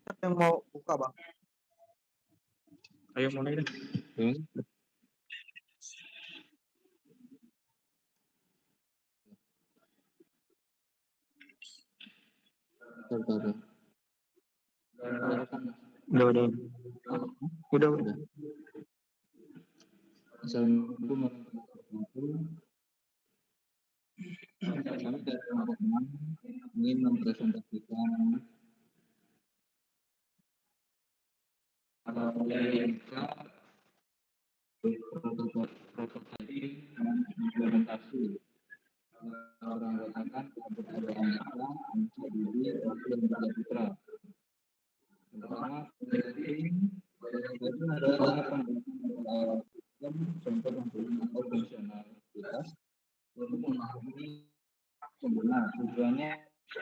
Yang mau buka bang? Ayo mulai deh. Udah. Udah. Assalamualaikum warahmatullahi wabarakatuh. Kami dari teman-teman ingin mempresentasikan prototiping dan implementasi orang katakan keberadaan data Anissa Didi dan Baga Putra. Pertama, prototiping adalah penggunaan sistem contoh penggunaan fungsionalitas untuk memahami pengguna. Tujuannya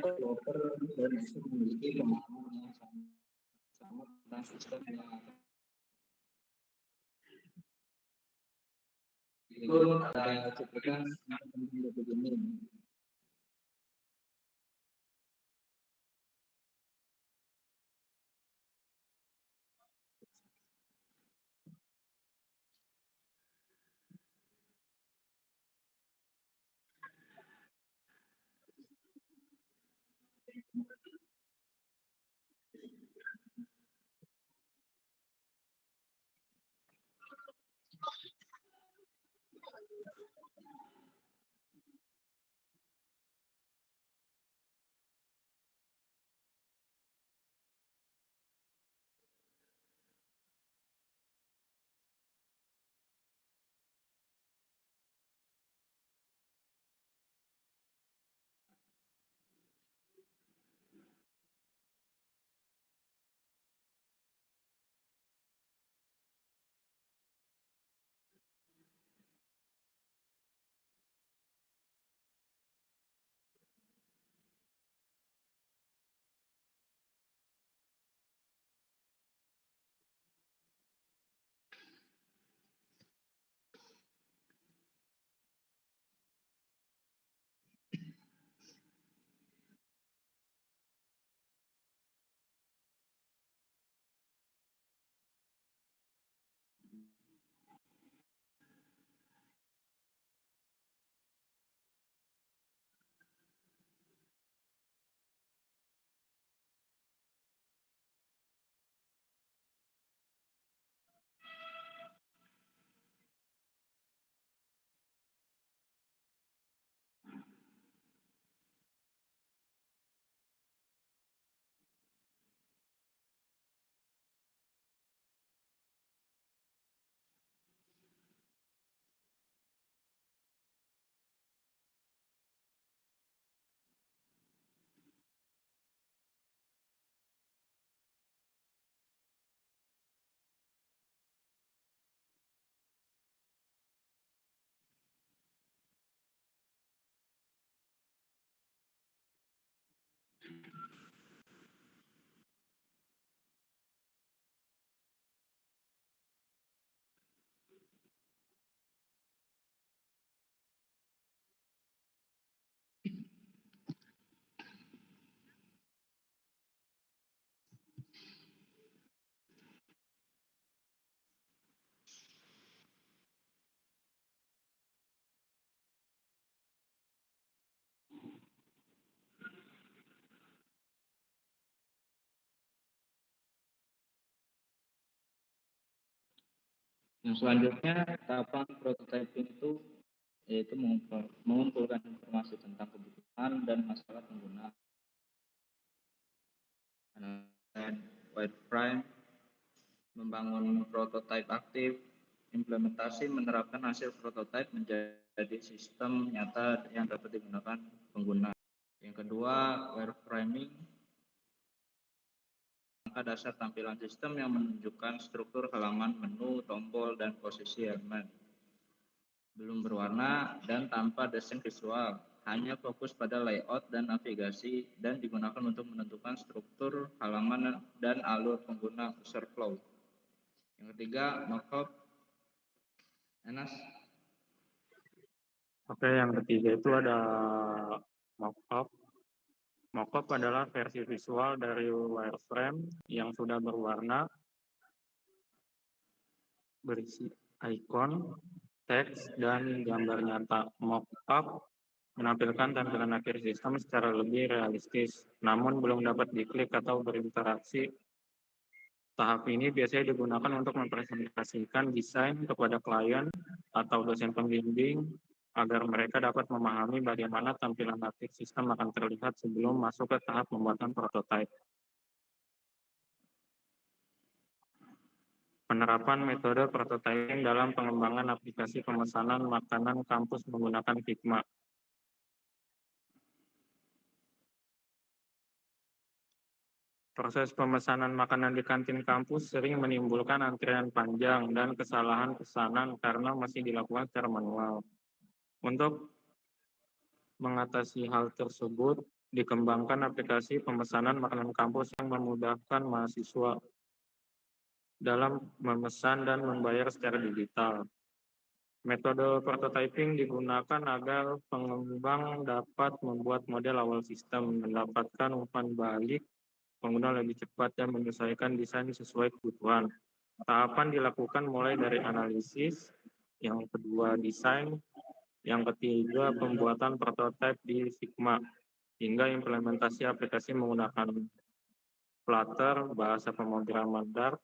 developer dan user memiliki pemahaman yang sama tentang sistem yang akan itu ada cuplikan begini. Yang selanjutnya tahapan prototyping itu yaitu mengumpulkan informasi tentang kebutuhan dan masalah pengguna. Dan wireframe, membangun prototipe aktif, implementasi menerapkan hasil prototipe menjadi sistem nyata yang dapat digunakan pengguna. Yang kedua, wireframing, angka dasar tampilan sistem yang menunjukkan struktur halaman, menu, tombol, dan posisi elemen. Belum berwarna dan tanpa desain visual, hanya fokus pada layout dan navigasi dan digunakan untuk menentukan struktur halaman dan alur pengguna user flow. Yang ketiga, mockup. Enas. Oke, yang ketiga itu ada mockup. Mockup adalah versi visual dari wireframe yang sudah berwarna, berisi ikon, teks, dan gambar nyata. Mockup menampilkan tampilan akhir sistem secara lebih realistis, namun belum dapat diklik atau berinteraksi. Tahap ini biasanya digunakan untuk mempresentasikan desain kepada klien atau dosen pembimbing agar mereka dapat memahami bagaimana tampilan akhir sistem akan terlihat sebelum masuk ke tahap pembuatan prototipe. Penerapan metode prototyping dalam pengembangan aplikasi pemesanan makanan kampus menggunakan Figma. Proses pemesanan makanan di kantin kampus sering menimbulkan antrian panjang dan kesalahan pesanan karena masih dilakukan secara manual. Untuk mengatasi hal tersebut, dikembangkan aplikasi pemesanan makanan kampus yang memudahkan mahasiswa dalam memesan dan membayar secara digital. Metode prototyping digunakan agar pengembang dapat membuat model awal sistem, mendapatkan umpan balik pengguna lebih cepat dan menyesuaikan desain sesuai kebutuhan. Tahapan dilakukan mulai dari analisis, yang kedua desain, yang ketiga pembuatan prototipe di Figma, hingga implementasi aplikasi menggunakan Flutter, bahasa pemrograman Dart.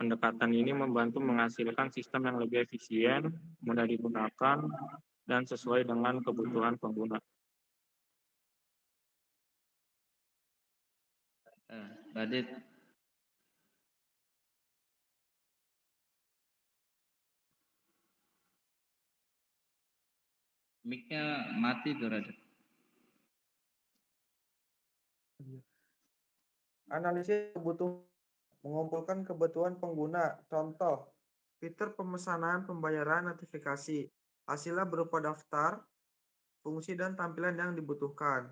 Pendekatan ini membantu menghasilkan sistem yang lebih efisien, mudah digunakan, dan sesuai dengan kebutuhan pengguna. Badit, mic-nya mati tuh Radit. Analisis kebutuhan, mengumpulkan kebutuhan pengguna. Contoh, fitur pemesanan, pembayaran, notifikasi. Hasilnya berupa daftar, fungsi dan tampilan yang dibutuhkan.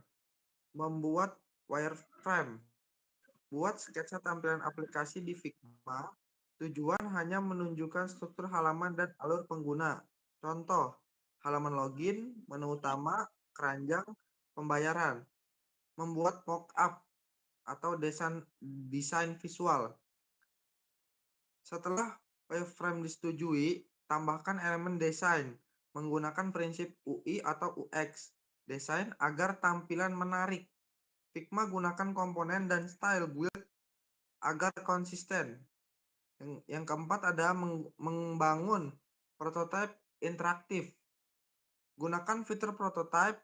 Membuat wireframe. Buat sketsa tampilan aplikasi di Figma. Tujuan hanya menunjukkan struktur halaman dan alur pengguna. Contoh, halaman login, menu utama, keranjang, pembayaran. Membuat mockup atau desain visual. Setelah wireframe disetujui, tambahkan elemen desain menggunakan prinsip UI atau UX desain agar tampilan menarik. Figma gunakan komponen dan style build agar konsisten. Yang keempat ada membangun prototipe interaktif. Gunakan fitur prototype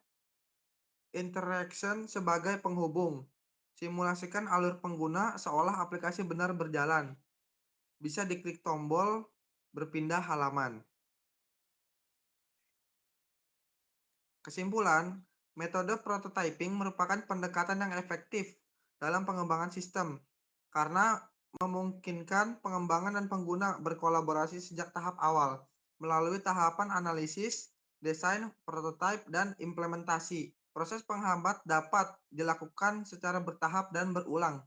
interaction sebagai penghubung. Simulasikan alur pengguna seolah aplikasi benar berjalan. Bisa diklik tombol berpindah halaman. Kesimpulan, metode prototyping merupakan pendekatan yang efektif dalam pengembangan sistem karena memungkinkan pengembangan dan pengguna berkolaborasi sejak tahap awal melalui tahapan analisis, desain, prototipe, dan implementasi. Proses penghambat dapat dilakukan secara bertahap dan berulang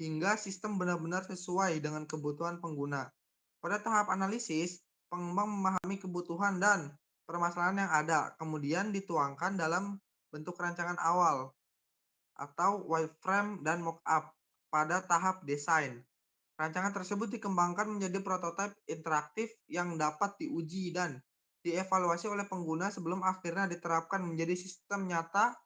hingga sistem benar-benar sesuai dengan kebutuhan pengguna. Pada tahap analisis, pengembang memahami kebutuhan dan permasalahan yang ada, kemudian dituangkan dalam bentuk rancangan awal atau wireframe dan mockup pada tahap desain. Rancangan tersebut dikembangkan menjadi prototipe interaktif yang dapat diuji dan dievaluasi oleh pengguna sebelum akhirnya diterapkan menjadi sistem nyata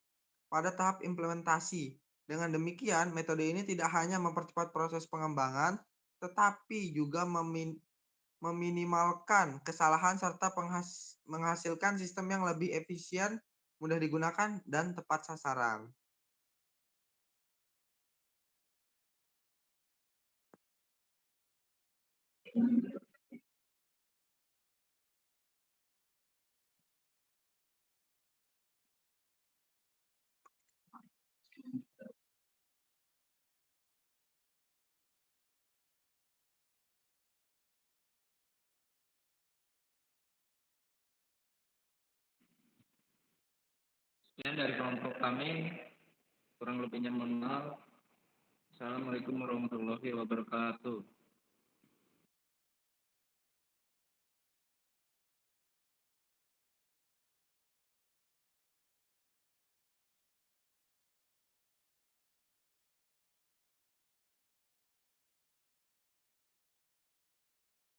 pada tahap implementasi. Dengan demikian, metode ini tidak hanya mempercepat proses pengembangan, tetapi juga meminimalkan kesalahan serta menghasilkan sistem yang lebih efisien, mudah digunakan, dan tepat sasaran. Sekian dari kelompok kami, kurang lebihnya mohon maaf. Assalamualaikum warahmatullahi wabarakatuh.